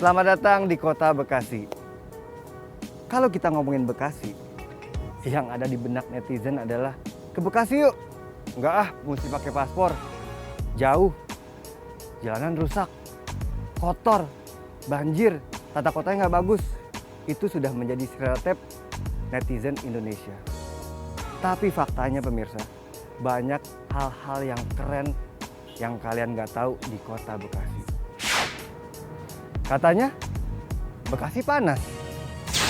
Selamat datang di kota Bekasi. Kalau kita ngomongin Bekasi, yang ada di benak netizen adalah ke Bekasi yuk. Enggak mesti pakai paspor. Jauh, jalanan rusak, kotor, banjir, tata kotanya nggak bagus. Itu sudah menjadi stereotip netizen Indonesia. Tapi faktanya pemirsa, banyak hal-hal yang keren yang kalian nggak tahu di kota Bekasi. Katanya Bekasi panas.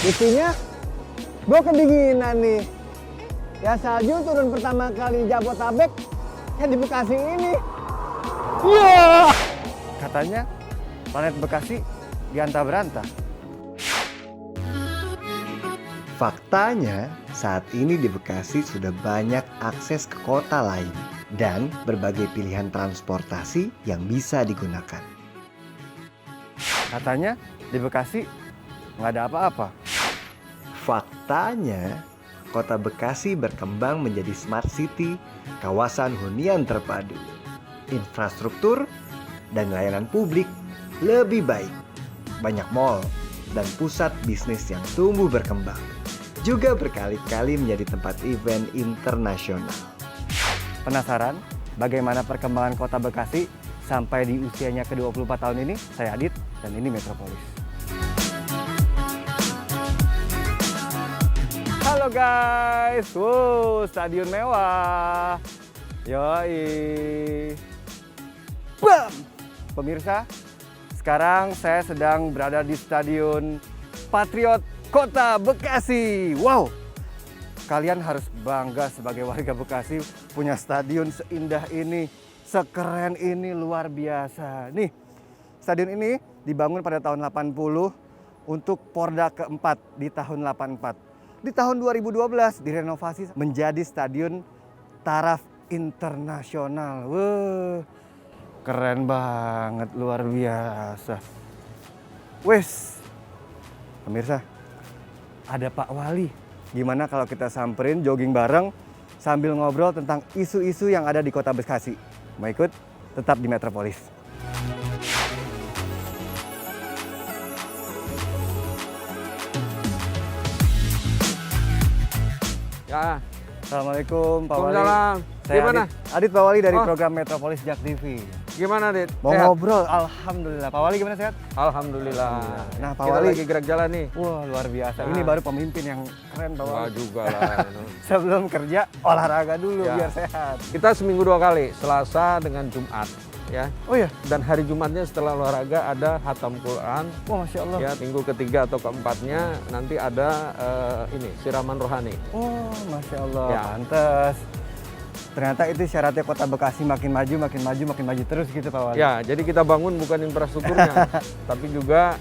Buktinya, gue kedinginan nih. Ya salju turun pertama kali di Jabotabek, ya di Bekasi ini. Iya. Katanya planet Bekasi diantah-berantah. Faktanya, saat ini di Bekasi sudah banyak akses ke kota lain dan berbagai pilihan transportasi yang bisa digunakan. Katanya di Bekasi nggak ada apa-apa. Faktanya, kota Bekasi berkembang menjadi smart city, kawasan hunian terpadu. Infrastruktur dan layanan publik lebih baik. Banyak mall dan pusat bisnis yang tumbuh berkembang. Juga berkali-kali menjadi tempat event internasional. Penasaran bagaimana perkembangan kota Bekasi sampai di usianya ke-24 tahun ini? Saya Adit dan ini Metropolis. Halo guys, stadion mewah. Yoi. Bam! Pemirsa, sekarang saya sedang berada di Stadion Patriot Kota Bekasi. Wow, kalian harus bangga sebagai warga Bekasi punya stadion seindah ini, sekeren ini, luar biasa. Nih, stadion ini dibangun pada tahun 80 untuk Porda keempat di tahun 84. Di tahun 2012 direnovasi menjadi Stadion Taraf Internasional. Wah, keren banget, luar biasa. Wes, pemirsa, ada Pak Wali. Gimana kalau kita samperin jogging bareng sambil ngobrol tentang isu-isu yang ada di kota Bekasi? Mau ikut? Tetap di Metropolis. Ya, Assalamualaikum Pak Wali. Waalaikumsalam. Saya Gimana? Adit Pak Wali dari Oh. program Metropolis Jak TV. Gimana, Dit? Mau Sehat? ngobrol, alhamdulillah. Pak Wali gimana, sehat? Alhamdulillah. Nah, Pak Kita Wali lagi gerak jalan nih. Wah, luar biasa. Nah. Ini baru pemimpin yang keren, Pak Wah Wali. juga lah. Sebelum kerja, olahraga dulu Ya. biar sehat. Kita seminggu 2 kali, Selasa dengan Jumat. Ya, Oh ya, dan hari Jumatnya setelah olahraga ada hatam Quran. wah Masya Allah. Ya, minggu ketiga atau keempatnya nanti ada ini siraman rohani. Oh, Masya Allah, Ya. pantes. Ternyata itu syaratnya kota Bekasi makin maju terus gitu Pak Wali. Ya, jadi kita bangun bukan infrastrukturnya, tapi juga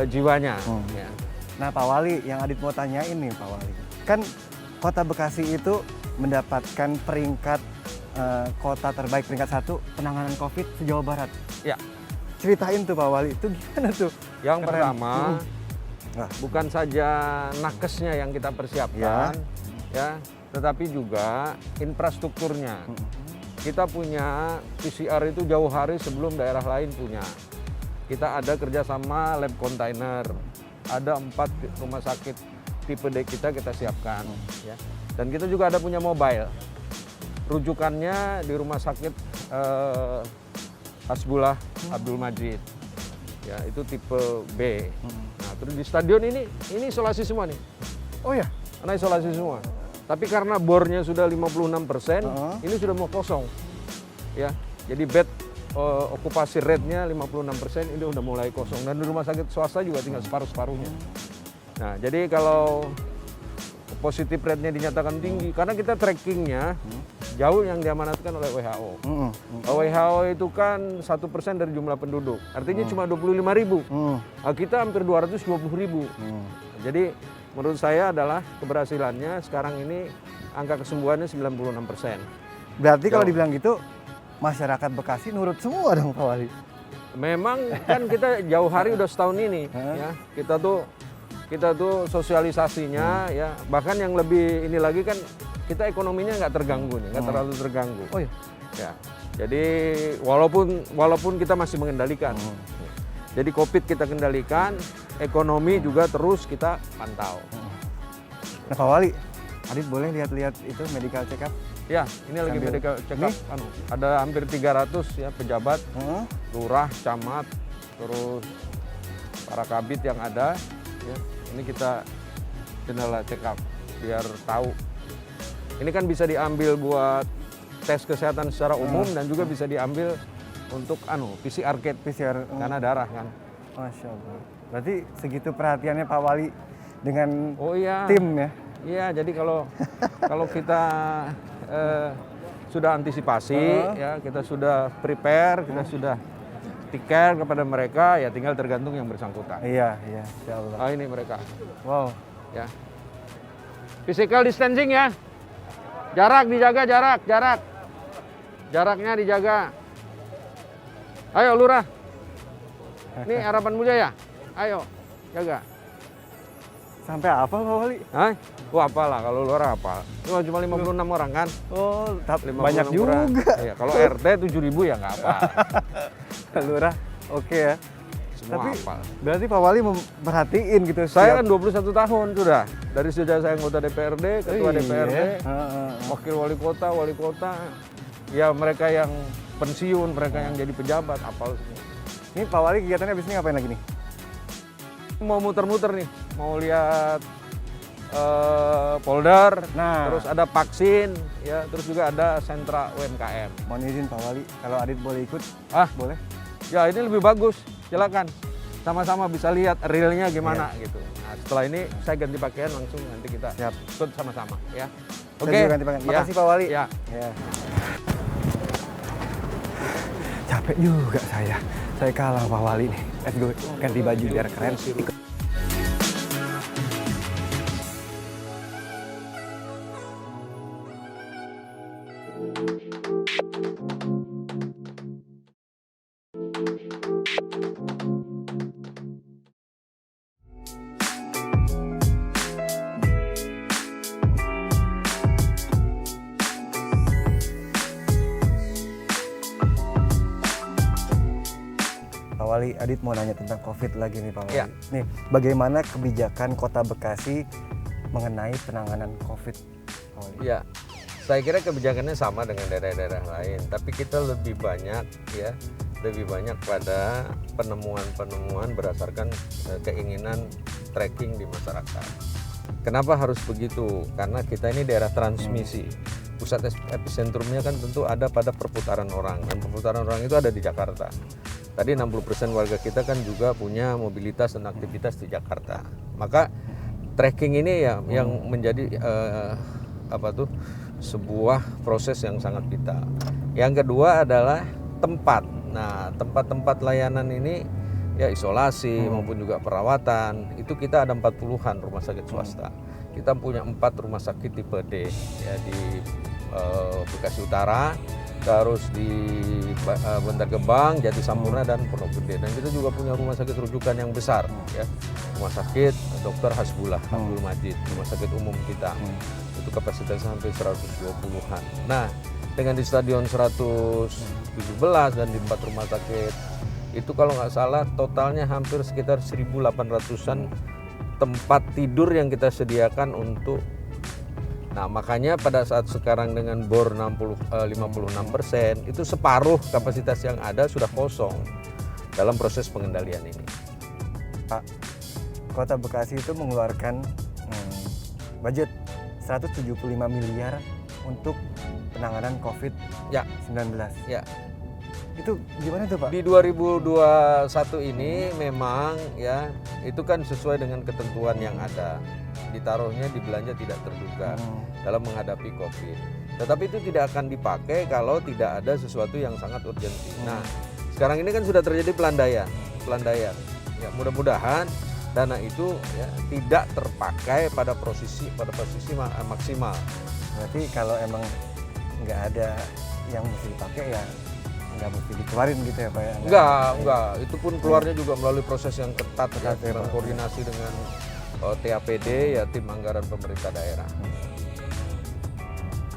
jiwanya. Ya. Nah Pak Wali, yang Adit mau tanyain nih Pak Wali. Kan kota Bekasi itu mendapatkan peringkat kota terbaik, peringkat 1 penanganan COVID se-Jawa Barat. Ya. Ceritain tuh Pak Wali, itu gimana tuh? Yang Keren. pertama, Wah. bukan saja nakesnya yang kita persiapkan, ya, tetapi juga infrastrukturnya. Kita punya PCR itu jauh hari sebelum daerah lain punya. Kita ada kerjasama lab container, ada 4 rumah sakit tipe D kita siapkan, ya. Dan kita juga ada punya mobile. Rujukannya di rumah sakit Hasbullah Abdul Majid, ya itu tipe B. Nah, terus di stadion ini isolasi semua nih. Oh ya? Karena isolasi semua. Tapi karena bornya sudah 56%, ini sudah mau kosong. Ya. Jadi bed okupasi rate-nya 56%, ini udah mulai kosong. Dan di rumah sakit swasta juga tinggal separuh-separuhnya. Nah, jadi kalau positif rate-nya dinyatakan tinggi, karena kita trackingnya jauh yang diamanatkan oleh WHO. WHO itu kan 1% dari jumlah penduduk, artinya cuma 25.000. Nah, kita hampir 220.000. Jadi menurut saya adalah keberhasilannya sekarang ini angka kesembuhannya 96%. Berarti kalau Jauh. dibilang gitu, masyarakat Bekasi nurut semua dong Pak Wali. Memang kan kita jauh hari udah setahun ini, ya kita tuh sosialisasinya, ya bahkan yang lebih ini lagi kan kita ekonominya nggak terganggu nih, nggak terlalu terganggu. Oh iya. Ya, jadi walaupun kita masih mengendalikan. Jadi COVID kita kendalikan, ekonomi juga terus kita pantau. Nah Pak Wali, Adit boleh lihat-lihat itu medical check up? Ya, ini lagi Sambil- medical check up. Ada hampir 300 ya pejabat, lurah, camat, terus para kabit yang ada. Ya, ini kita general check up biar tahu. Ini kan bisa diambil buat tes kesehatan secara umum dan juga bisa diambil untuk PCR kit PCR. karena darah kan. Masya Allah. Berarti segitu perhatiannya Pak Wali dengan Oh iya. tim ya? Iya, jadi kalau kita sudah antisipasi, ya kita sudah prepare, kita sudah take care kepada mereka, ya tinggal tergantung yang bersangkutan. Iya, Insya Allah. Ah, ini mereka, Wow. ya. Physical distancing ya, jarak dijaga, jaraknya dijaga. Ayo lurah, ini Harapan Budaya, ayo jaga. Sampai apa Pak Wali? Hah? Wah apalah kalau lurah apa? Cuma 56 orang kan? Oh, 56 banyak orang. juga. Iya, kalau RT 7.000 ya nggak apa. Lurah, oke ya. Semua Tapi apa. berarti Pak Wali memperhatiin gitu. Saya kan 21 tahun sudah. Dari sejak saya anggota DPRD, ketua DPRD, wakil wali kota. Ya mereka yang pensiun, mereka yang jadi pejabat, apal semua. Ini Pak Wali kegiatannya abis ini ngapain lagi nih? Mau muter-muter nih, mau lihat polder, Nah. terus ada vaksin, ya, terus juga ada sentra UMKM. Mohon izin Pak Wali, kalau Adit boleh ikut, Ah, boleh? ya ini lebih bagus, silakan. Sama-sama bisa lihat realnya gimana gitu. Nah, setelah ini saya ganti pakaian langsung nanti kita Siap. ikut sama-sama ya. Saya Oke. juga ganti pakaian. Makasih Pak Wali. Ya. Ya. Capek juga saya. Saya kalah Pak Wali nih. Let's go, ganti baju biar keren. Pak Wali, Adit mau nanya tentang COVID lagi nih Pak Wali. Ya. Nih, bagaimana kebijakan Kota Bekasi mengenai penanganan COVID, Pak Wali? Ya, saya kira kebijakannya sama dengan daerah-daerah lain, tapi kita lebih banyak pada penemuan-penemuan berdasarkan keinginan tracking di masyarakat. Kenapa harus begitu? Karena kita ini daerah transmisi. Pusat epicentrumnya kan tentu ada pada perputaran orang, dan perputaran orang itu ada di Jakarta. Tadi 60% warga kita kan juga punya mobilitas dan aktivitas di Jakarta. Maka tracking ini ya yang menjadi sebuah proses yang sangat vital. Yang kedua adalah tempat. Nah, tempat-tempat layanan ini ya isolasi maupun juga perawatan, itu kita ada 40-an rumah sakit swasta. Kita punya 4 rumah sakit tipe D ya di Bekasi Utara, terus di Bantar Gebang, Jati Sampurna dan Pondok Gede. Dan kita juga punya rumah sakit rujukan yang besar ya. Rumah sakit Dr. Hasbullah Abdul Majid, rumah sakit umum kita. Itu kapasitasnya hampir 120-an. Nah, dengan di stadion 117 dan di 4 rumah sakit itu kalau nggak salah totalnya hampir sekitar 1.800-an tempat tidur yang kita sediakan untuk. Nah, makanya pada saat sekarang dengan bor 56% itu separuh kapasitas yang ada sudah kosong dalam proses pengendalian ini. Pak, Kota Bekasi itu mengeluarkan budget 175 miliar untuk penanganan COVID-19. Ya. Itu gimana tuh Pak? Di 2021 ini memang ya itu kan sesuai dengan ketentuan yang ada. Ditaruhnya di belanja tidak terduga dalam menghadapi COVID. Tetapi itu tidak akan dipakai kalau tidak ada sesuatu yang sangat urgensi. Nah, sekarang ini kan sudah terjadi pelandaian. Ya, mudah-mudahan dana itu ya tidak terpakai pada posisi maksimal. Berarti kalau emang nggak ada yang mesti dipakai ya nggak mesti dikeluarin gitu ya Pak ya? Enggak. Itu pun keluarnya juga melalui proses yang ketat ya, ya, Pak. koordinasi dengan TAPD ya tim anggaran pemerintah daerah.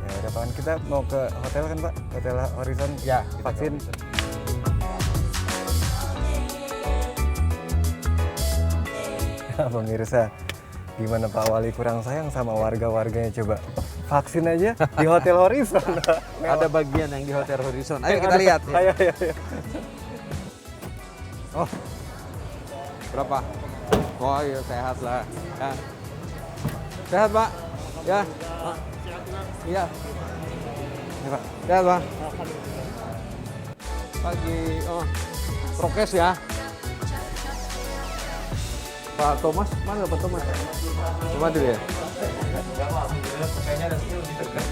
Ya udah Pak, kita mau ke hotel kan Pak? Hotel Horizon Ya, kita vaksin. ke Horizon. Pemirsa, gimana Pak Wali kurang sayang sama warga-warganya coba? Vaksin aja di Hotel Horizon. Ada bagian yang di Hotel Horizon. Ayo kita lihat. Ya. Ayo. Oh, berapa? Oh iya sehat lah. Ya. Sehat Pak? Ya. Iya. Ya, Pak. Sehat Pak? Pagi. Oh, prokes ya. Pak Thomas, mana Pak Thomas? Cuma dulu ya?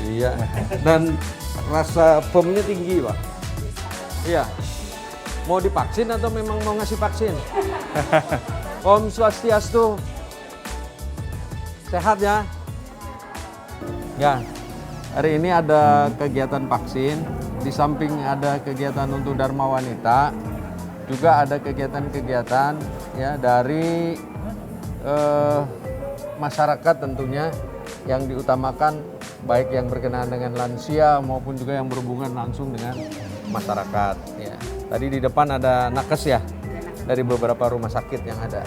Iya. Dan rasa foamnya tinggi Pak. Iya. Mau divaksin atau memang mau ngasih vaksin? Om Swastiastu. Sehat ya? Ya. Hari ini ada kegiatan vaksin. Di samping ada kegiatan untuk Dharma Wanita, juga ada kegiatan-kegiatan ya dari masyarakat tentunya yang diutamakan baik yang berkenaan dengan lansia maupun juga yang berhubungan langsung dengan masyarakat. Ya. Tadi di depan ada nakes ya dari beberapa rumah sakit yang ada.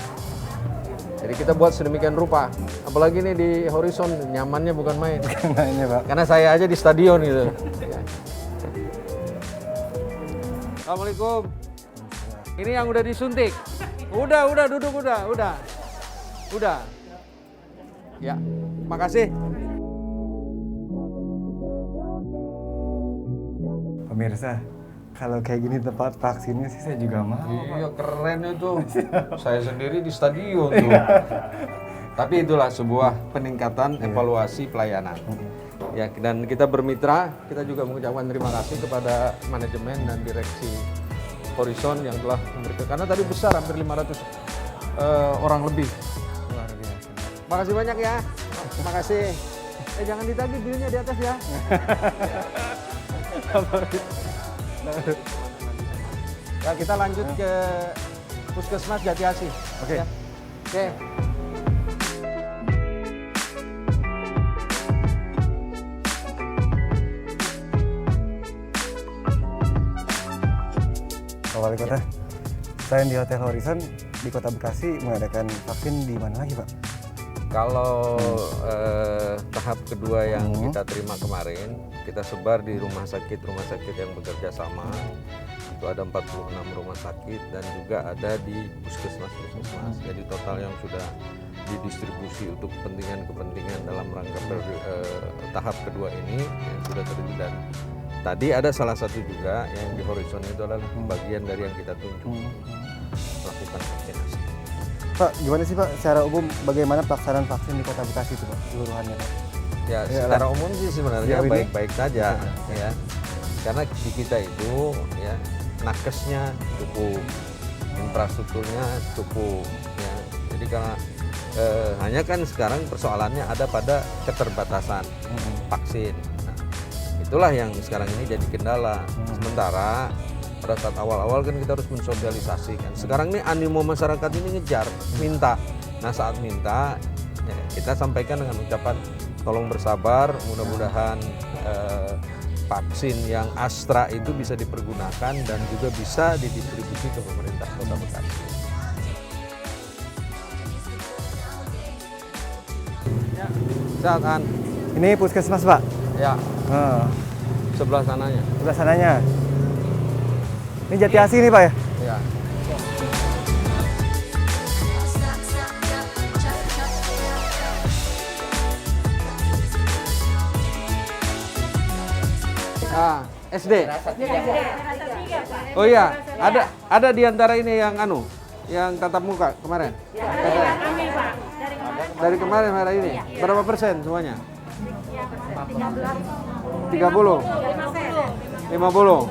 Jadi kita buat sedemikian rupa. Apalagi nih di Horizon nyamannya bukan main. Mainnya Pak. Karena saya aja di stadion gitu. Ya. Assalamualaikum. Ini yang udah disuntik. Udah duduk udah. Ya, makasih. Pemirsa, kalau kayak gini tempat vaksinnya sih saya juga mau. Iya keren itu. Saya sendiri di stadion tuh. Tapi itulah sebuah peningkatan evaluasi pelayanan. Ya, dan kita bermitra, kita juga mengucapkan terima kasih kepada manajemen dan direksi Horizon yang telah memberikan, karena tadi besar hampir 500 orang lebih. Luar biasa. Makasih banyak ya. Makasih. Jangan ditagih bilnya di atas ya. Ya, kita lanjut ke Puskesmas Jati Asih. Oke. Ya. Oke. Pak Wali Kota, selain di Hotel Horizon, di Kota Bekasi mengadakan vaksin di mana lagi Pak? Kalau tahap kedua yang kita terima kemarin, kita sebar di rumah sakit yang bekerja sama. Itu ada 46 rumah sakit dan juga ada di puskesmas. Jadi total yang sudah didistribusi untuk kepentingan dalam rangka tahap kedua ini yang sudah terjadi. Dan tadi ada salah satu juga yang di Horizon itu adalah bagian dari yang kita tunjuk melakukan vaksinasi. Pak, gimana sih Pak secara umum bagaimana pelaksanaan vaksin di Kota Bekasi itu Pak seluruhannya Pak? Ya, secara umum sih sebenarnya Sejauh ini? baik-baik saja ya. Karena di kita itu ya nakesnya cukup, infrastrukturnya cukup ya. Jadi karena hanya kan sekarang persoalannya ada pada keterbatasan vaksin. Nah, itulah yang sekarang ini jadi kendala. Sementara pada saat awal-awal kan kita harus mensosialisasikan. Sekarang ini animo masyarakat ini ngejar, minta. Nah saat minta, ya, kita sampaikan dengan ucapan tolong bersabar, mudah-mudahan vaksin yang Astra itu bisa dipergunakan dan juga bisa didistribusi ke pemerintah Kota Bekasi. Ya, saat An. Ini puskesmas Pak? Ya, Oh, sebelah sananya. sebelah sananya. Ini Jati Asih nih Pak ya? Ya. Ah, SD. Oh iya, ada di antara ini yang yang tatap muka kemarin. Dari kemarin hari ini. Berapa persen semuanya? 30. 50.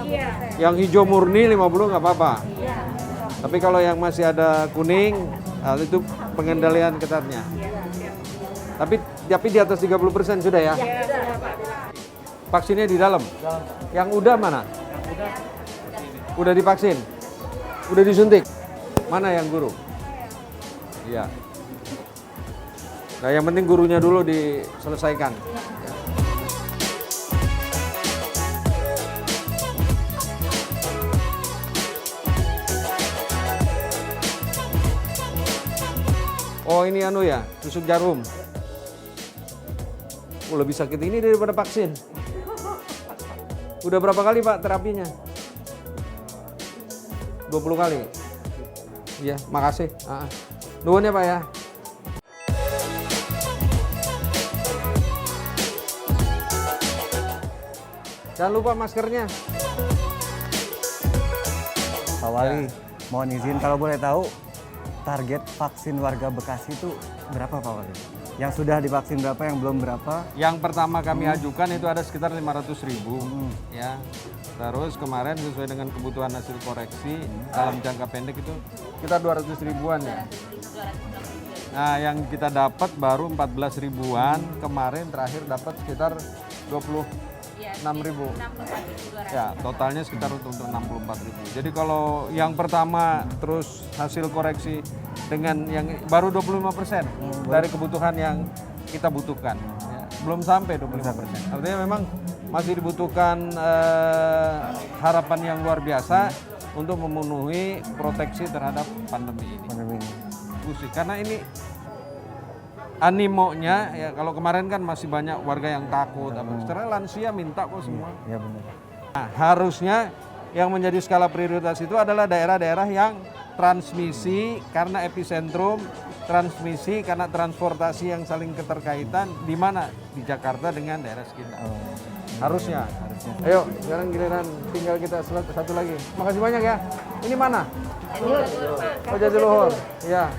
Yang hijau murni 50 nggak apa-apa. Tapi kalau yang masih ada kuning, itu pengendalian ketatnya. Tapi di atas 30% sudah ya? Vaksinnya di dalam. Yang udah mana? Udah divaksin? Udah disuntik? Mana yang guru? Iya. Nah, yang penting gurunya dulu diselesaikan. Oh ini anu ya, tusuk jarum. Lebih sakit ini daripada vaksin. Udah berapa kali Pak terapinya? 20 kali. Iya, makasih. Nuhun ya Pak ya. Jangan lupa maskernya. Pak Wali, mohon izin kalau boleh tahu target vaksin warga Bekasi itu berapa Pak Wali? Yang sudah divaksin berapa, yang belum berapa? Yang pertama kami ajukan itu ada sekitar 500.000 ya. Terus kemarin sesuai dengan kebutuhan hasil koreksi dalam jangka pendek itu kita 200 ribuan ya. Nah yang kita dapat baru 14 ribuan, kemarin terakhir dapat sekitar 26.000. Ya totalnya sekitar untuk 64.000. Jadi kalau yang pertama terus hasil koreksi dengan yang baru 25% dari kebutuhan yang kita butuhkan. Ya, belum sampai 25%. Artinya memang masih dibutuhkan harapan yang luar biasa untuk memenuhi proteksi terhadap pandemi ini. Karena ini animonya ya, kalau kemarin kan masih banyak warga yang takut, sekarang lansia minta kok semua. Iya benar. Nah, harusnya yang menjadi skala prioritas itu adalah daerah-daerah yang transmisi karena epicentrum, transmisi karena transportasi yang saling keterkaitan, di mana di Jakarta dengan daerah sekitar. Harusnya. Ayo, sekarang giliran tinggal kita satu lagi. Makasih banyak ya. Ini mana? Oh, Jatiluhur. Ya.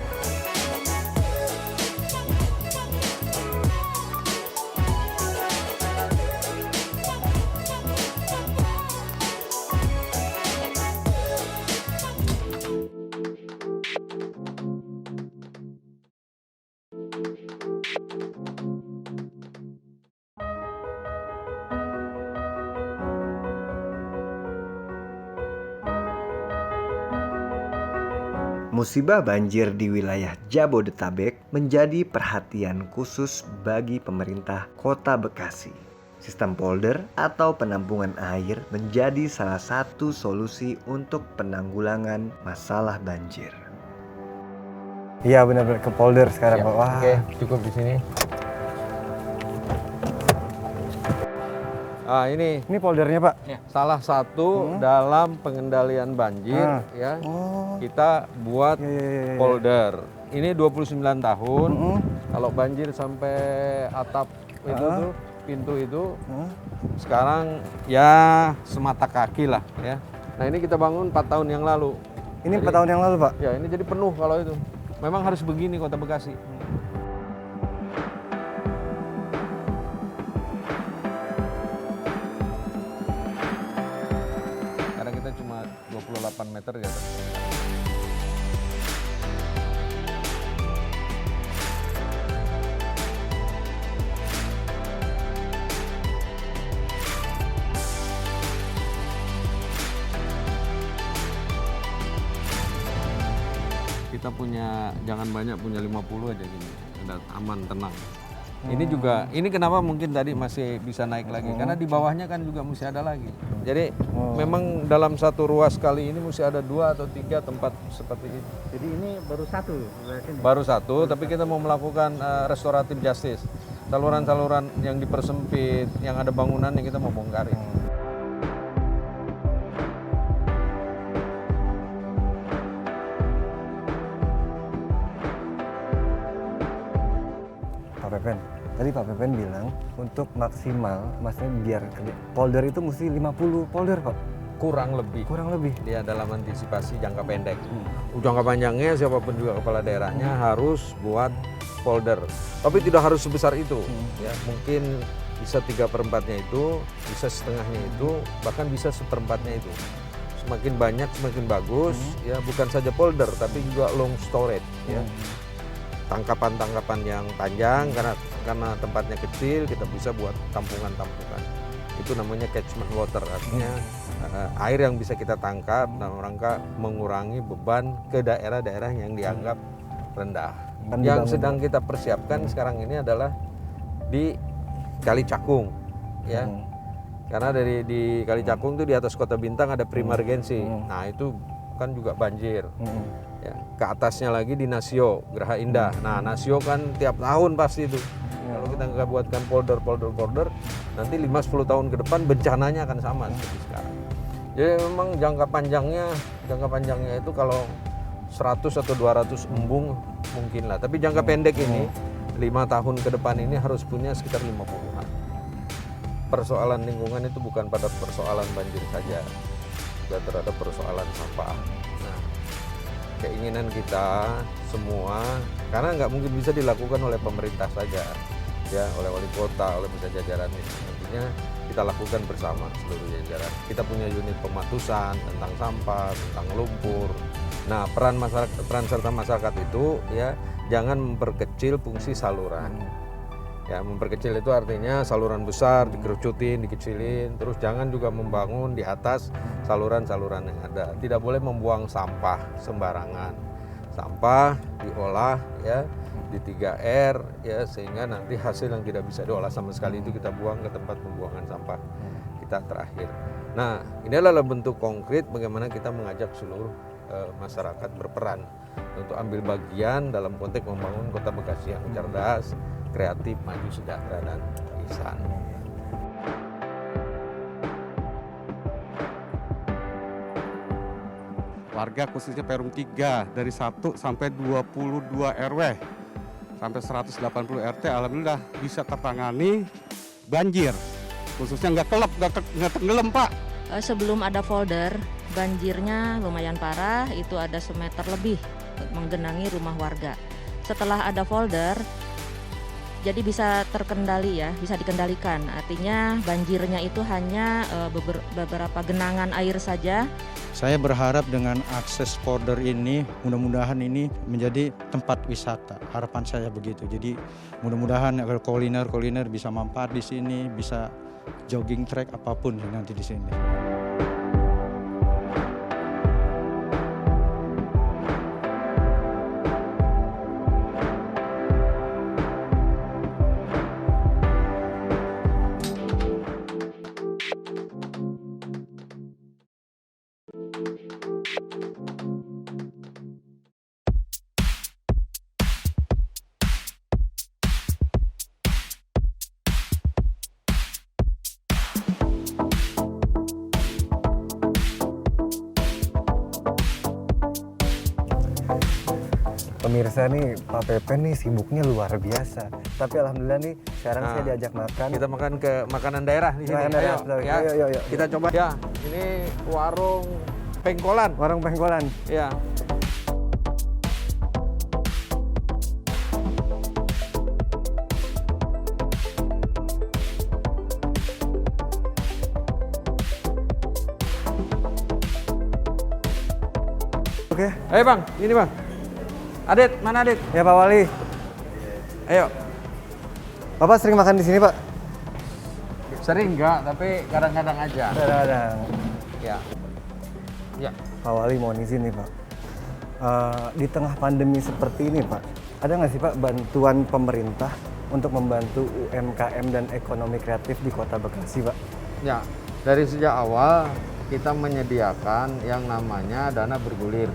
Musibah banjir di wilayah Jabodetabek menjadi perhatian khusus bagi pemerintah Kota Bekasi. Sistem polder atau penampungan air menjadi salah satu solusi untuk penanggulangan masalah banjir. Iya benar-benar ke polder sekarang Pak. Wah. Oke, cukup di sini. Ini poldernya Pak. salah satu dalam pengendalian banjir ya. Kita buat polder. Ini 29 tahun. Kalau banjir sampai atap itu tuh, pintu itu sekarang ya semata kaki lah ya. Nah, ini kita bangun 4 tahun yang lalu. Ini 4 tahun yang lalu Pak. Ya, ini jadi penuh kalau itu. Memang harus begini Kota Bekasi. Karena kita cuma 28 meter ya. Kita punya, jangan banyak, punya 50 aja gini, udah aman, tenang. Ini juga, ini kenapa mungkin tadi masih bisa naik lagi, karena di bawahnya kan juga mesti ada lagi. Jadi memang dalam satu ruas kali ini mesti ada 2 atau 3 tempat seperti ini. Jadi ini baru satu. Baru satu, tapi kita mau melakukan restoratif justice. Saluran-saluran yang dipersempit, yang ada bangunan yang kita mau bongkarin. Tadi Pak Pepen bilang untuk maksimal, maksudnya biar polder itu mesti 50 polder Pak. Kurang lebih. Dia dalam antisipasi jangka pendek. Jangka panjangnya siapapun juga kepala daerahnya harus buat polder. Tapi tidak harus sebesar itu. Ya, mungkin bisa 3/4-nya itu, bisa setengahnya itu, bahkan bisa 1/4-nya itu. Semakin banyak semakin bagus. Ya, bukan saja polder tapi juga long storage. Ya. Tangkapan-tangkapan yang panjang, karena tempatnya kecil kita bisa buat tampungan-tampungan. Itu namanya catchment water, artinya air yang bisa kita tangkap dalam rangka mengurangi beban ke daerah-daerah yang dianggap rendah. Yang sedang kita persiapkan sekarang ini adalah di Kali Cakung, ya. Karena di Kali Cakung itu di atas Kota Bintang ada Primergensi. Nah itu kan juga banjir. Ya, ke atasnya lagi di Nasio, Geraha Indah. Nah, Nasio kan tiap tahun pasti itu. Kalau kita nggak buatkan polder, nanti 5-10 tahun ke depan bencananya akan sama seperti sekarang. Jadi memang jangka panjangnya itu kalau 100 atau 200 embung mungkin lah. Tapi jangka pendek ini 5 tahun ke depan ini harus punya sekitar 50-an. Persoalan lingkungan itu bukan pada persoalan banjir saja, juga terhadap persoalan sampah. Nah, keinginan kita semua, karena nggak mungkin bisa dilakukan oleh pemerintah saja, ya, oleh wali kota, oleh bisa jajaran ini. Tentunya kita lakukan bersama seluruh jajaran. Kita punya unit pematusan tentang sampah, tentang lumpur. Nah, peran serta masyarakat itu ya jangan memperkecil fungsi saluran. Ya, memperkecil itu artinya saluran besar dikerucutin, dikecilin, terus jangan juga membangun di atas saluran-saluran yang ada. Tidak boleh membuang sampah sembarangan. Sampah diolah ya di 3R ya, sehingga nanti hasil yang tidak bisa diolah sama sekali itu kita buang ke tempat pembuangan sampah kita terakhir. Nah, ini adalah bentuk konkret bagaimana kita mengajak seluruh masyarakat berperan untuk ambil bagian dalam konteks membangun Kota Bekasi yang cerdas, kreatif, maju, sejahtera, dan ihsan. Warga khususnya Perum 3 dari 1 sampai 22 RW sampai 180 RT alhamdulillah bisa tertangani banjir. Khususnya nggak tenggelam, Pak. Sebelum ada folder, banjirnya lumayan parah, itu ada semeter lebih menggenangi rumah warga. Setelah ada folder, jadi bisa terkendali ya, bisa dikendalikan. Artinya banjirnya itu hanya beberapa genangan air saja. Saya berharap dengan akses folder ini, mudah-mudahan ini menjadi tempat wisata. Harapan saya begitu. Jadi mudah-mudahan kuliner bisa manfaat di sini, bisa jogging track apapun nanti di sini. Pemirsa nih, Pak Pepen nih sibuknya luar biasa. Tapi alhamdulillah nih sekarang saya diajak makan. Kita makan ke makanan daerah di sini. Makanan daerah, betul. Ya. Yuk. Kita coba. Ya, ini warung Pengkolan. Warung Pengkolan. Ya. Oke. Ayo Bang, ini Bang. Adit, mana Adit? Ya Pak Wali. Ayo. Bapak sering makan di sini Pak? Sering enggak, tapi kadang-kadang aja. Kadang-kadang. Ya. Ya. Pak Wali mau izin nih Pak. Di tengah pandemi seperti ini Pak, ada nggak sih Pak bantuan pemerintah untuk membantu UMKM dan ekonomi kreatif di Kota Bekasi Pak? Ya, dari sejak awal kita menyediakan yang namanya dana bergulir.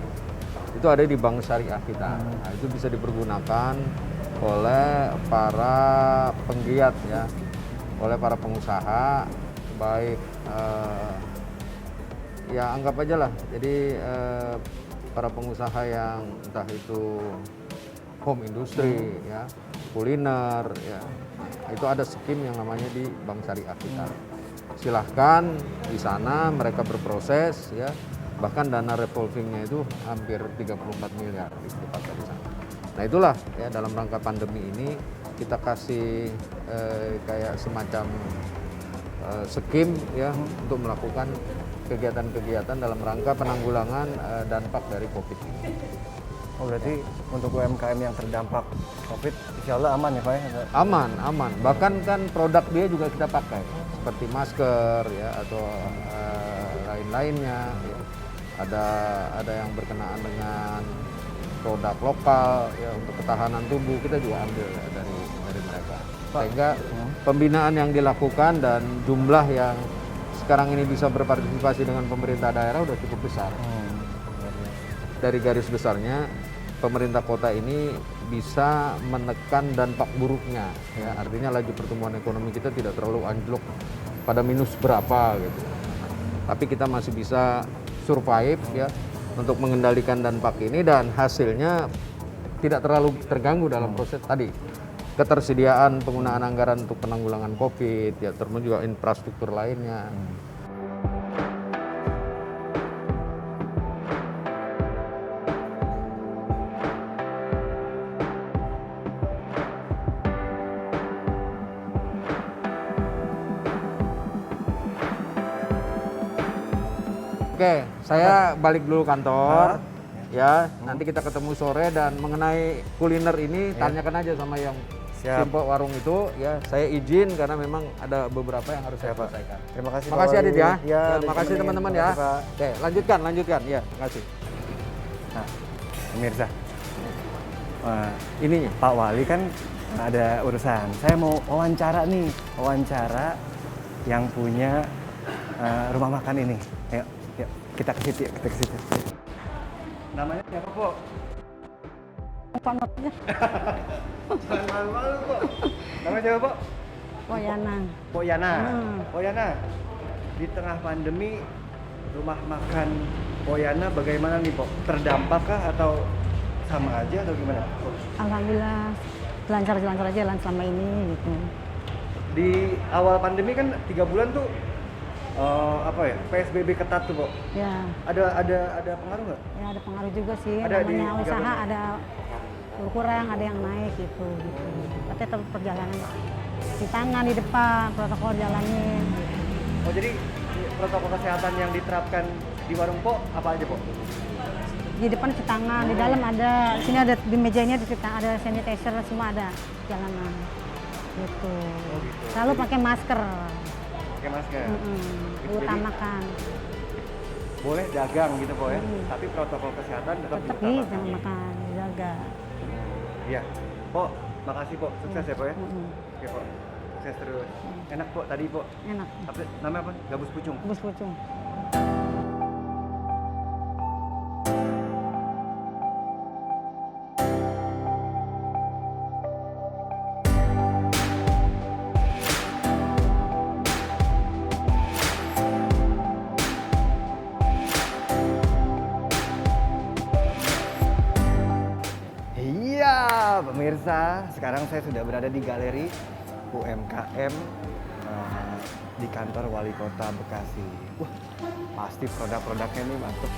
Itu ada di bank syariah kita. Nah, itu bisa dipergunakan oleh para penggiat ya, oleh para pengusaha, baik ya anggap aja lah. Jadi para pengusaha yang entah itu home industry ya, kuliner ya, itu ada skim yang namanya di bank syariah kita. Silahkan di sana mereka berproses ya. Bahkan dana revolvingnya itu hampir 34 miliar dipakai di sana. Nah itulah ya, dalam rangka pandemi ini kita kasih kayak semacam skim ya untuk melakukan kegiatan-kegiatan dalam rangka penanggulangan dampak dari COVID ini. Oh berarti untuk UMKM yang terdampak COVID, insya Allah aman ya Pak ya? Aman. Bahkan kan produk dia juga kita pakai seperti masker ya atau lain-lainnya. Ya. Ada yang berkenaan dengan produk lokal ya untuk ketahanan tubuh kita juga ambil ya, dari mereka. Sehingga pembinaan yang dilakukan dan jumlah yang sekarang ini bisa berpartisipasi dengan pemerintah daerah udah cukup besar. dari garis besarnya pemerintah kota ini bisa menekan dampak buruknya, ya. Artinya laju pertumbuhan ekonomi kita tidak terlalu anjlok pada minus berapa gitu. Tapi kita masih bisa survive ya untuk mengendalikan dampak ini, dan hasilnya tidak terlalu terganggu dalam proses tadi. Ketersediaan penggunaan anggaran untuk penanggulangan COVID, ya termasuk juga infrastruktur lainnya. Oke, saya balik dulu kantor. Ya, nanti kita ketemu sore, dan mengenai kuliner ini tanyakan aja sama yang Siap. Simpo warung itu ya. Saya izin karena memang ada beberapa yang harus saya selesaikan. Terima kasih. Makasih Pak Adit Wali. ya. Ya, Terima kasih teman-teman ya. Terima kasih, Pak. Oke, lanjutkan. Ya, makasih. Nah, pemirsa, Ininya. Pak Wali kan ada urusan. Saya mau wawancara yang punya rumah makan ini. Yuk, kita ke situ, Namanya siapa, Po? Pamotnya Jangan malu-malu, Po. Namanya siapa, Po? Poyana. Po Yana. Hmm. Po Yana, di tengah pandemi, rumah makan Po Yana bagaimana nih, Po? Terdampak kah atau sama aja atau gimana? Po? Alhamdulillah lancar aja selama ini gitu. Di awal pandemi kan 3 bulan tuh PSBB ketat tuh, Po. Ya, Ada pengaruh nggak? ya ada pengaruh juga sih. Ada di Namanya usaha Jakarta? ada berkurang, ada yang naik gitu. Tapi tetap perjalanan di tangan di depan protokol jalannya. Oh, jadi protokol kesehatan yang diterapkan di warung Po apa aja, Po? Di depan cuci tangan, di dalam ada, sini ada di mejanya ada sanitizer, semua ada jalanan. Gitu. Selalu pakai masker. Pakai masker. Diutamakan. Boleh dagang gitu, Po ya. Tapi protokol kesehatan tetap Tetap diutamakan. diutamakan, dijaga. Iya. Po, makasih, Po. Sukses ya, Po ya. Mm-mm. Oke, Po. Sukses terus. Enak, Po. Tadi, Po. Enak. Apa namanya apa? Gabus pucung. Bus pucung. Iya, pemirsa. Sekarang saya sudah berada di galeri UMKM di kantor Wali Kota Bekasi. Wah, pasti produk-produknya ini mantep.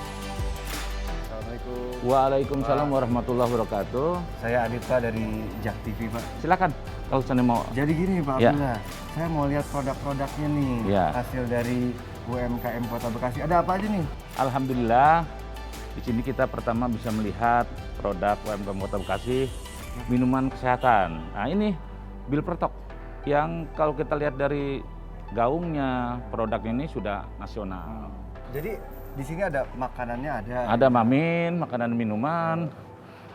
Assalamualaikum. Waalaikumsalam warahmatullahi wabarakatuh. Saya Adita dari Jak TV, Pak. Silakan kalau saya mau. Jadi gini, Pak Ya. Abdullah, saya mau lihat produk-produknya nih, Ya. hasil dari UMKM Kota Bekasi. Ada apa aja nih? Alhamdulillah di sini kita pertama bisa melihat produk UMKM Kota Bekasi, minuman kesehatan. Nah ini Bilpertok yang kalau kita lihat dari gaungnya, produknya ini sudah nasional. Jadi di sini ada makanannya ada. Ada mamin, makanan minuman,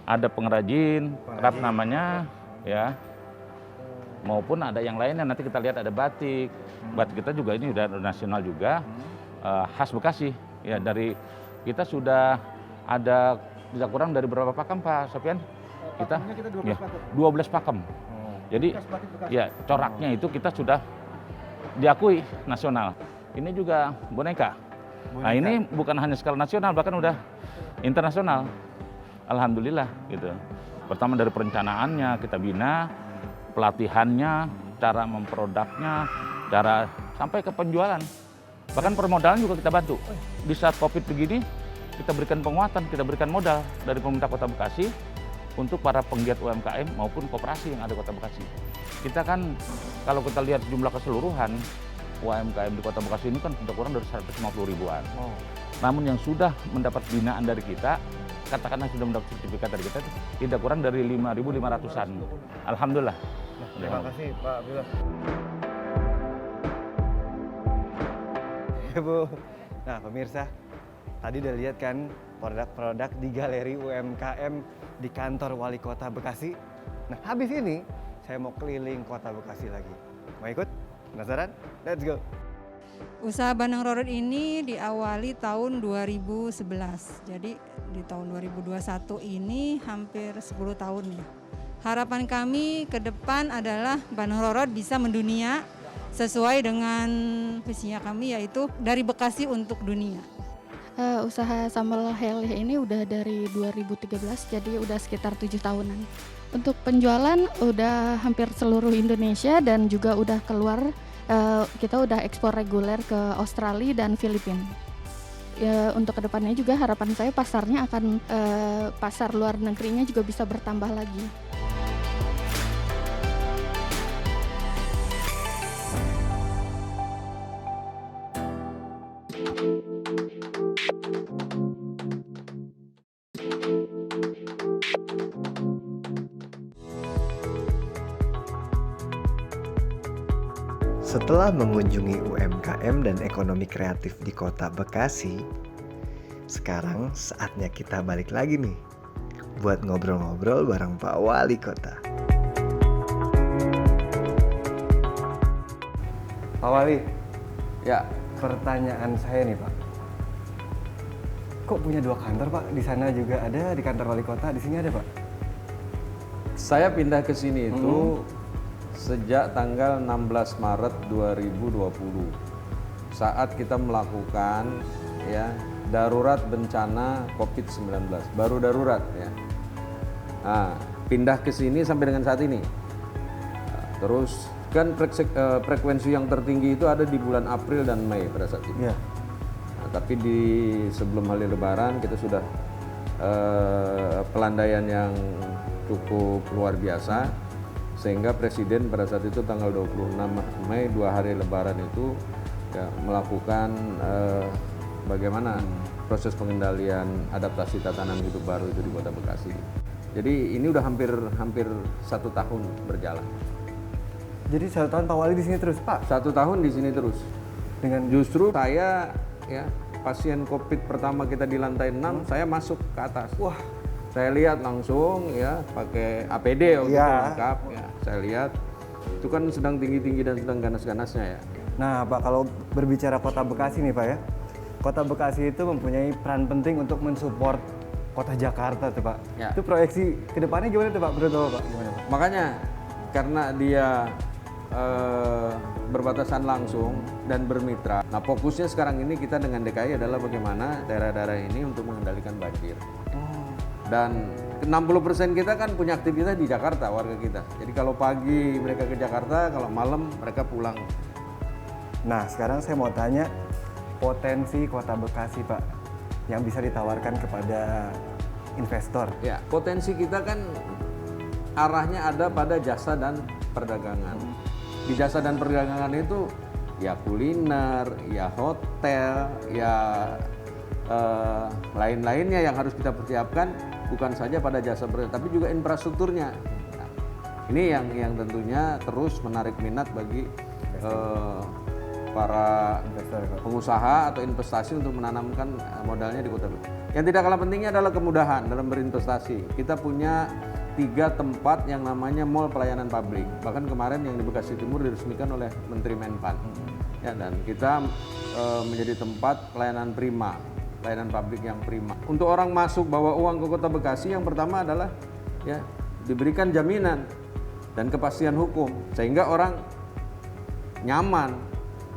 ada pengrajin, kerap namanya, ya. Maupun ada yang lainnya, nanti kita lihat ada batik. Batik kita juga ini udah nasional juga, khas Bekasi. Ya dari kita sudah ada tidak kurang dari berapa pakem, Pak Sofian? Kita 12 pakem. Jadi ya coraknya itu kita sudah diakui nasional. Ini juga boneka. Nah ini bukan hanya skala nasional, bahkan udah internasional. Alhamdulillah gitu. Pertama dari perencanaannya kita bina, pelatihannya, cara memproduknya, cara sampai ke penjualan. Bahkan permodalan juga kita bantu. Di saat COVID begini, kita berikan penguatan, kita berikan modal dari pemerintah Kota Bekasi untuk para penggiat UMKM maupun koperasi yang ada di Kota Bekasi. Kita kan kalau kita lihat jumlah keseluruhan UMKM di Kota Bekasi ini kan sudah kurang dari 150 ribuan. Namun yang sudah mendapat binaan dari kita, katakanlah sudah mendapat sertifikat dari kita, tidak kurang dari 5.500-an. Alhamdulillah. Terima kasih, Pak Abdullah. Ya, Bu. Nah, pemirsa, tadi udah lihat kan produk-produk di galeri UMKM di kantor Wali Kota Bekasi. Nah, habis ini saya mau keliling Kota Bekasi lagi. Mau ikut? Penasaran? Let's go. Usaha Bandeng Rorot ini diawali tahun 2011. Jadi di tahun 2021 ini hampir 10 tahun ya. Harapan kami ke depan adalah Bandeng Rorot bisa mendunia sesuai dengan visinya kami, yaitu dari Bekasi untuk dunia. Usaha sambal heleh ini udah dari 2013, jadi udah sekitar 7 tahunan. Untuk penjualan udah hampir seluruh Indonesia dan juga udah keluar. Kita udah ekspor reguler ke Australia dan Filipina. Ya, untuk kedepannya juga harapan saya pasarnya akan pasar luar negerinya juga bisa bertambah lagi. Setelah mengunjungi UMKM dan ekonomi kreatif di kota Bekasi, sekarang saatnya kita balik lagi nih buat ngobrol-ngobrol bareng Pak Wali Kota. Pak Wali, Ya, pertanyaan saya nih Pak. Kok punya 2 kantor Pak? Di sana juga ada, di kantor wali kota, di sini ada Pak? saya pindah ke sini itu sejak tanggal 16 Maret 2020 saat kita melakukan ya darurat bencana COVID-19, baru darurat ya. Nah, pindah ke sini sampai dengan saat ini. Nah, terus kan frekuensi yang tertinggi itu ada di bulan April dan Mei pada saat itu. Iya. Nah, tapi di sebelum hari Lebaran kita sudah pelandaian yang cukup luar biasa, sehingga Presiden pada saat itu tanggal 26 Mei 2 hari Lebaran itu ya, melakukan bagaimana proses pengendalian adaptasi tatanan hidup baru itu di Kota Bekasi. Jadi ini udah hampir 1 tahun berjalan. Jadi 1 tahun Pak Wali di sini terus Pak? 1 tahun di sini terus. Dengan Justru saya ya pasien COVID pertama kita di lantai 6, saya masuk ke atas. Wah, saya lihat langsung ya pakai APD waktu itu lengkap ya. Saya lihat itu kan sedang tinggi-tinggi dan sedang ganas-ganasnya ya. Nah Pak, kalau berbicara Kota Bekasi nih Pak ya, Kota Bekasi itu mempunyai peran penting untuk mensupport Kota Jakarta tuh Pak. Ya. Itu proyeksi kedepannya gimana tuh Pak? Menurut Bapak gimana Pak? Makanya karena dia berbatasan langsung dan bermitra. Nah, fokusnya sekarang ini kita dengan DKI adalah bagaimana daerah-daerah ini untuk mengendalikan banjir. Dan 60% kita kan punya aktivitas di Jakarta, warga kita. Jadi kalau pagi mereka ke Jakarta, kalau malam mereka pulang. Nah sekarang saya mau tanya potensi Kota Bekasi Pak yang bisa ditawarkan kepada investor. Ya, potensi kita kan arahnya ada pada jasa dan perdagangan. Di jasa dan perdagangan itu ya kuliner, ya hotel, ya lain-lainnya yang harus kita persiapkan, bukan saja pada jasa perdagangan, tapi juga infrastrukturnya. Nah, ini yang tentunya terus menarik minat bagi para pengusaha atau investasi untuk menanamkan modalnya di Kota Bekasi. Yang tidak kalah pentingnya adalah kemudahan dalam berinvestasi. Kita punya 3 tempat yang namanya Mall Pelayanan Publik. Bahkan kemarin yang di Bekasi Timur diresmikan oleh Menteri Menpan. Ya, dan kita menjadi tempat pelayanan prima, pelayanan publik yang prima. Untuk orang masuk bawa uang ke Kota Bekasi, yang pertama adalah ya diberikan jaminan dan kepastian hukum sehingga orang nyaman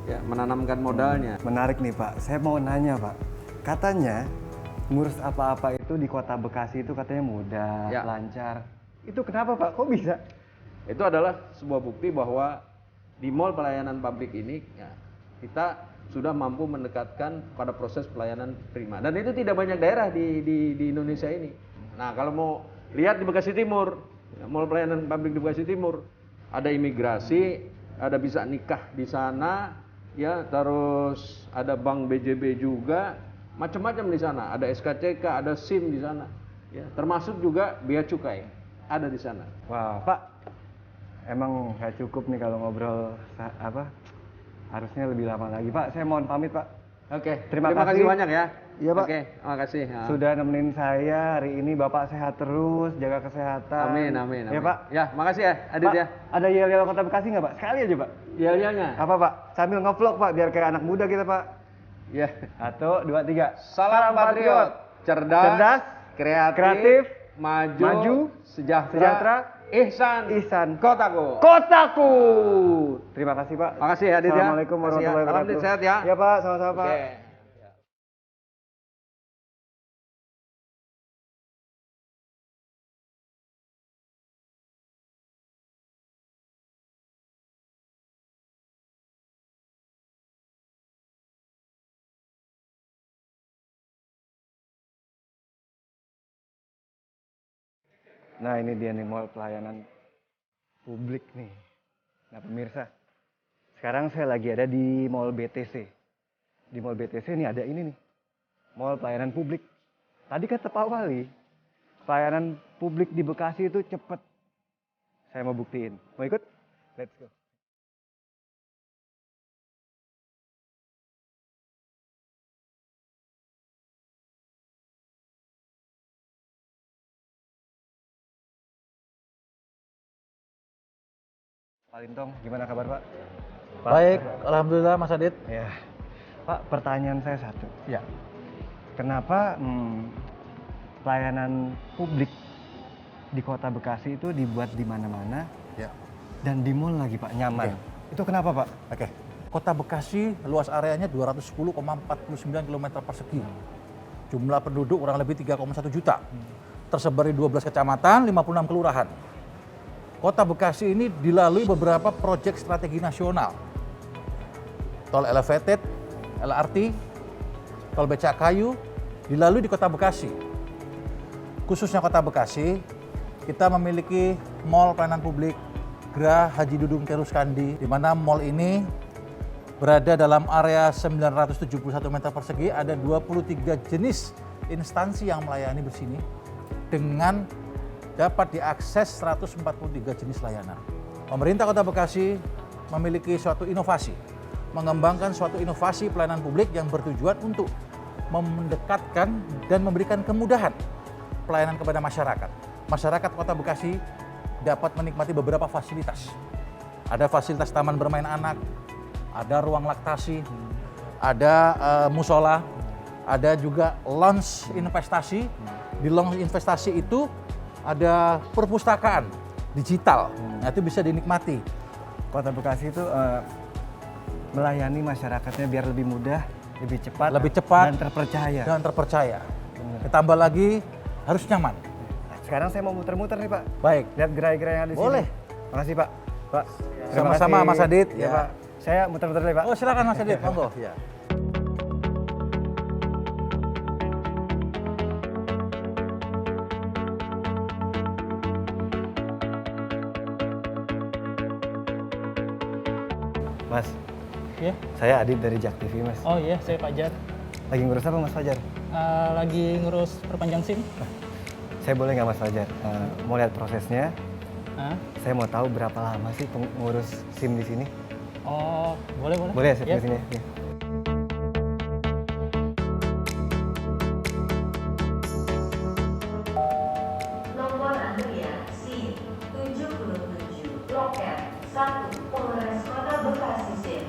ya menanamkan modalnya. Menarik nih Pak, saya mau nanya Pak. Katanya ngurus apa-apa itu di Kota Bekasi itu katanya mudah, Ya. lancar. Itu kenapa Pak? Kok bisa? Itu adalah sebuah bukti bahwa di Mall Pelayanan Publik ini ya, kita sudah mampu mendekatkan pada proses pelayanan prima. Dan itu tidak banyak daerah di Indonesia ini. Nah, kalau mau lihat di Bekasi Timur, ya, Mall Pelayanan Publik di Bekasi Timur, ada imigrasi, ada bisa nikah di sana, ya, terus ada bank BJB juga, macam-macam di sana. Ada SKCK, ada SIM di sana, ya, termasuk juga bea cukai ada di sana. Wah Pak, emang nggak cukup nih kalau ngobrol harusnya lebih lama lagi Pak. Saya mohon pamit Pak. Oke, Terima kasih kasih. banyak ya. Iya Pak. Oke, makasih. Sudah nemenin saya hari ini. Bapak sehat terus, jaga kesehatan. Amin, amin, Ya amin. Pak. Ya, makasih ya, Adit Pak, ya. ada yel-yel Kota Bekasi nggak Pak? Sekali aja Pak. Yel-yelnya. Apa Pak? Sambil ngevlog Pak, biar kayak anak muda kita Pak. Ya. 1, 2, 3. Salam patriot. Cerdas, kreatif, maju, sejahtera, ihsan, kotaku. Kotaku. Terima kasih Pak. Makasih ya, Adit ya. Assalamualaikum warahmatullahi Salam, wabarakatuh. Adit, sehat ya. Ya Pak, sama-sama Pak. Oke. Nah ini dia nih mall pelayanan publik nih. Nah pemirsa, sekarang saya lagi ada di mall BTC. Di mall BTC nih ada ini nih, mall pelayanan publik. Tadi kata Pak Wali, pelayanan publik di Bekasi itu cepet. Saya mau buktiin. Mau ikut? Let's go. Pak Lintong, gimana kabar Pak? Baik, alhamdulillah Mas Adit. Ya, Pak, pertanyaan saya satu. Ya. Kenapa pelayanan publik di Kota Bekasi itu dibuat di mana-mana Ya. dan di mall lagi Pak, nyaman? Oke. Itu kenapa Pak? Oke. Kota Bekasi luas areanya 210,49 km persegi. Jumlah penduduk kurang lebih 3,1 juta. Tersebar di 12 kecamatan, 56 kelurahan. Kota Bekasi ini dilalui beberapa proyek strategi nasional. Tol elevated, LRT, tol becakayu dilalui di Kota Bekasi. Khususnya Kota Bekasi, kita memiliki mall pelayanan publik Gera Haji Dudung Teruskandi, di mana mall ini berada dalam area 971 meter persegi, ada 23 jenis instansi yang melayani di sini dengan dapat diakses 143 jenis layanan. Pemerintah Kota Bekasi memiliki suatu inovasi, mengembangkan suatu inovasi pelayanan publik yang bertujuan untuk mendekatkan dan memberikan kemudahan pelayanan kepada masyarakat. Masyarakat Kota Bekasi dapat menikmati beberapa fasilitas. Ada fasilitas taman bermain anak, ada ruang laktasi, ada musola, ada juga lounge investasi. Di lounge investasi itu ada perpustakaan digital, nah itu bisa dinikmati. Kota Bekasi itu melayani masyarakatnya biar lebih mudah, lebih cepat, dan terpercaya. Dan terpercaya. Ditambah lagi harus nyaman. Sekarang saya mau muter-muter nih Pak. Baik. Lihat gerai-gerai yang ada di sini. Boleh. Makasih Pak. Pak. Sama-sama Mas Adit. Ya Pak. Saya muter-muter nih Pak. Oh silakan Mas Adit, monggo. Ya. Mas. Ya. Saya Adit dari Jak TV Mas. Oh iya, saya Fajar. Lagi ngurus apa Mas Fajar? Lagi ngurus perpanjang SIM. Saya boleh nggak Mas Fajar? Mau lihat prosesnya? Hah? Saya mau tahu berapa lama sih ngurus SIM di sini? Oh, boleh, boleh. Boleh saya Ya. di sini. Ya. Nomor antrian SIM 77, loket 1, Polres Kota Bekasi SIM.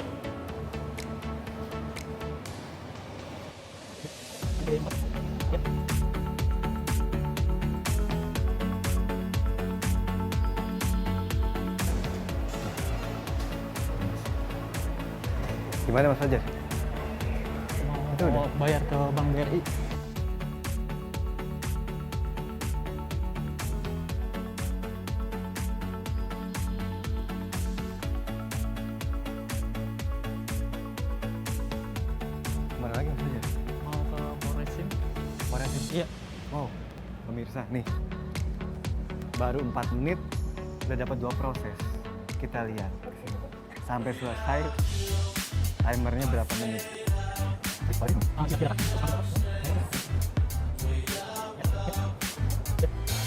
Gimana Mas Fajar? Mau bayar ke Bank BRI. Kemana lagi Mas Fajar? Mau ke Polres SIM. Polres SIM? Iya. Wow, pemirsa nih. Baru 4 menit udah dapat 2 proses. Kita lihat sampai selesai timernya berapa menit.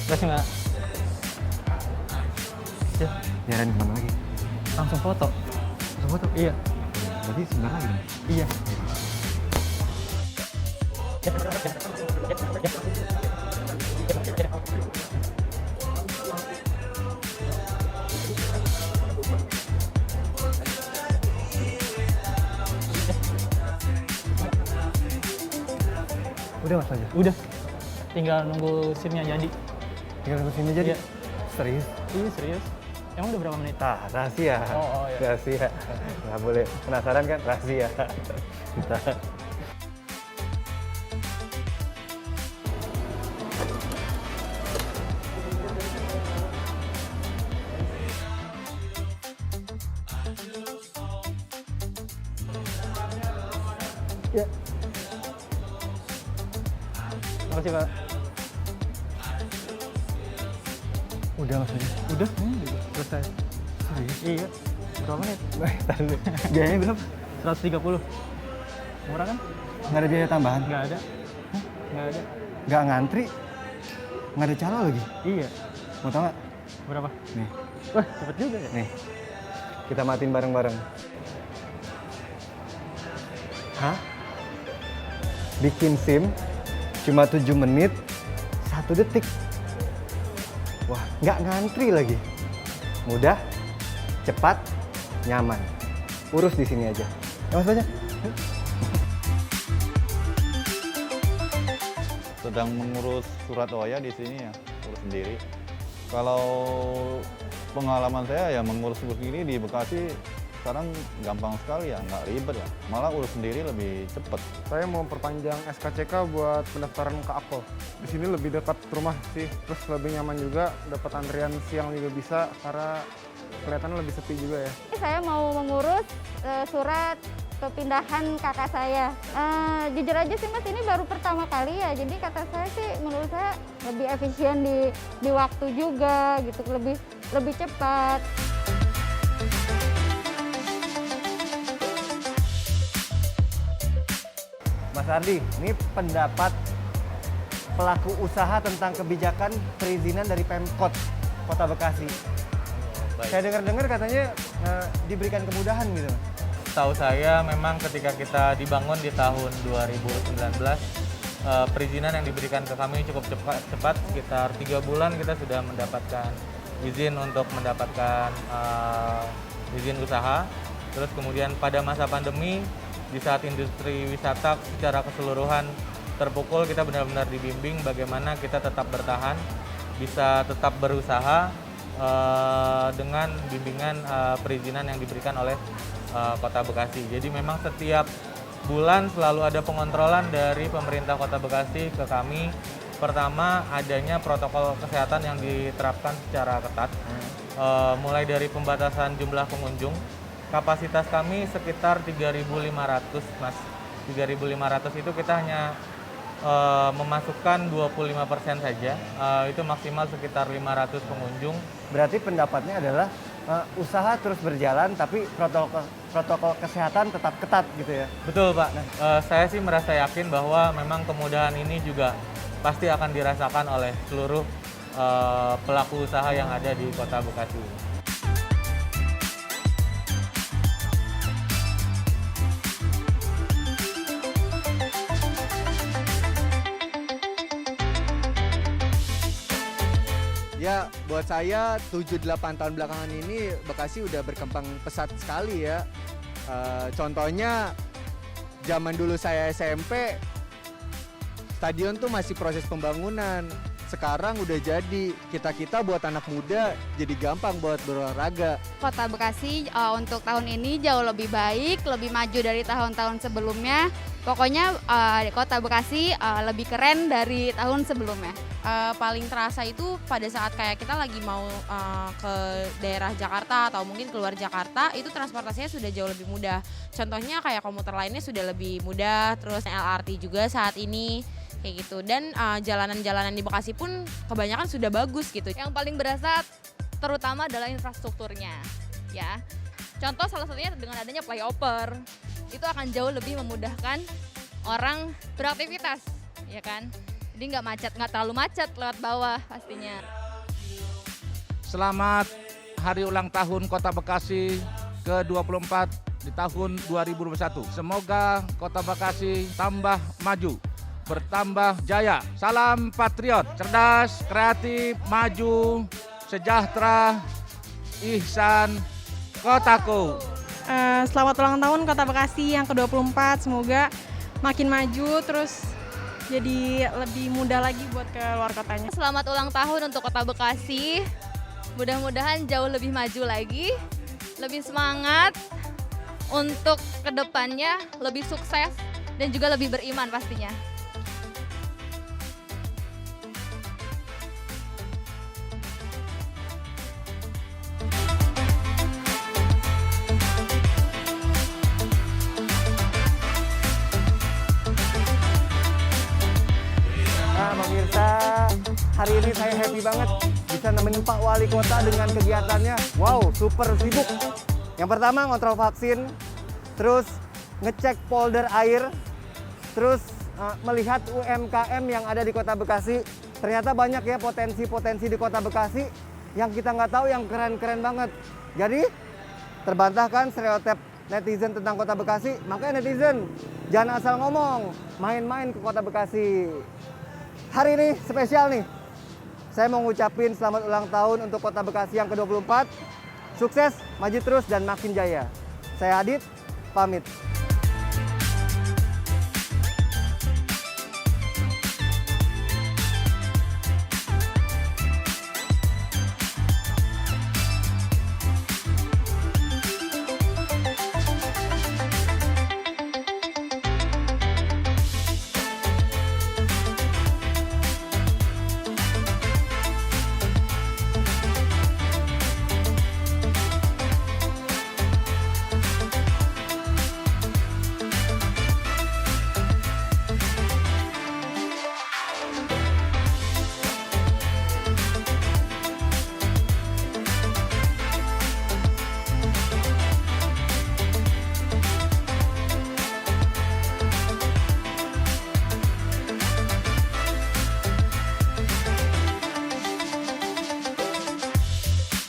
Terus nggak? Ya. Nyaranin kemana lagi? Langsung foto. Langsung foto? Iya. Berarti sebentar lagi dong? Iya. Udah Mas aja. Udah. Tinggal nunggu SIM-nya jadi. Tinggal nunggu SIM-nya jadi. Iya. Serius? Iya, serius. Emang udah berapa menit? Nah, rahasia. Oh, iya. Rahasia. Nggak boleh. Penasaran kan? Rahasia. Ya. Makasih, Pak. Udah Mas aja. Udah? Selesai. Serius? Iya. Berapa menit? Biayanya berapa? 130. Murah kan? Nggak ada biaya tambahan? Nggak ada. Hah? Nggak ada. Nggak ngantri? Nggak ada calo lagi? Iya. Mau tau nggak? Berapa? Nih. Wah, cepet juga ya? Nih. Kita matiin bareng-bareng. Hah? Bikin SIM cuma 7 menit 1 detik. Wah, nggak ngantri lagi. Mudah, cepat, nyaman. Urus di sini aja. Ya Mas Banyak. Sedang mengurus surat OYA di sini ya, urus sendiri. Kalau pengalaman saya ya mengurus begini di Bekasi sekarang gampang sekali ya, nggak ribet ya. Malah urus sendiri lebih cepat. Saya mau perpanjang SKCK buat pendaftaran ke AKO. Di sini lebih dekat rumah sih, terus lebih nyaman juga, dapat antrian siang juga bisa karena kelihatannya lebih sepi juga ya. Saya mau mengurus surat kepindahan kakak saya. Jujur aja sih Mas, ini baru pertama kali ya, jadi kata saya sih menurut saya lebih efisien di waktu juga gitu, lebih cepat. Mas Ardi, ini pendapat pelaku usaha tentang kebijakan perizinan dari Pemkot Kota Bekasi. Saya dengar-dengar katanya diberikan kemudahan gitu. Tahu saya memang ketika kita dibangun di tahun 2019, perizinan yang diberikan ke kami cukup cepat, sekitar 3 bulan kita sudah mendapatkan izin untuk mendapatkan izin usaha. Terus kemudian pada masa pandemi, di saat industri wisata secara keseluruhan terpukul, kita benar-benar dibimbing bagaimana kita tetap bertahan, bisa tetap berusaha dengan bimbingan perizinan yang diberikan oleh Kota Bekasi. Jadi memang setiap bulan selalu ada pengontrolan dari pemerintah Kota Bekasi ke kami. Pertama, adanya protokol kesehatan yang diterapkan secara ketat, mulai dari pembatasan jumlah pengunjung. Kapasitas kami sekitar 3.500, Mas. 3.500 itu kita hanya memasukkan 25% saja, itu maksimal sekitar 500 pengunjung. Berarti pendapatnya adalah usaha terus berjalan, tapi protokol kesehatan tetap ketat gitu ya? Betul Pak, saya sih merasa yakin bahwa memang kemudahan ini juga pasti akan dirasakan oleh seluruh pelaku usaha yang ada di Kota Bekasi. Ya, buat saya 7-8 tahun belakangan ini Bekasi udah berkembang pesat sekali ya. Contohnya zaman dulu saya SMP, stadion tuh masih proses pembangunan. Sekarang udah jadi, kita buat anak muda jadi gampang buat berolahraga. Kota Bekasi untuk tahun ini jauh lebih baik, lebih maju dari tahun-tahun sebelumnya. Pokoknya Kota Bekasi lebih keren dari tahun sebelumnya. Paling terasa itu pada saat kayak kita lagi mau ke daerah Jakarta atau mungkin keluar Jakarta, itu transportasinya sudah jauh lebih mudah. Contohnya kayak komuter lainnya sudah lebih mudah, terus LRT juga saat ini kayak gitu. Dan jalanan-jalanan di Bekasi pun kebanyakan sudah bagus gitu. Yang paling berasa terutama adalah infrastrukturnya, ya. Contoh salah satunya dengan adanya flyover, itu akan jauh lebih memudahkan orang beraktivitas, ya kan. Jadi nggak macet, nggak terlalu macet lewat bawah pastinya. Selamat Hari Ulang Tahun Kota Bekasi ke-24 di tahun 2021. Semoga Kota Bekasi tambah maju bertambah jaya. Salam patriot, cerdas, kreatif, maju, sejahtera, ihsan, kotaku. Selamat ulang tahun Kota Bekasi yang ke-24, semoga makin maju terus jadi lebih mudah lagi buat ke luar kotanya. Selamat ulang tahun untuk Kota Bekasi. Mudah-mudahan jauh lebih maju lagi, lebih semangat untuk kedepannya, lebih sukses dan juga lebih beriman pastinya. Nah, pemirsa, hari ini saya happy banget bisa nemenin Pak Wali Kota dengan kegiatannya. Wow, super sibuk. Yang pertama ngontrol vaksin, terus ngecek polder air, terus melihat UMKM yang ada di Kota Bekasi. Ternyata banyak ya potensi-potensi di Kota Bekasi yang kita nggak tahu, yang keren-keren banget. Jadi terbantahkan stereotip netizen tentang Kota Bekasi. Makanya netizen jangan asal ngomong, main-main ke Kota Bekasi. Hari ini spesial nih. Saya mau ngucapin selamat ulang tahun untuk Kota Bekasi yang ke-24. Sukses, maju terus dan makin jaya. Saya Adit, pamit.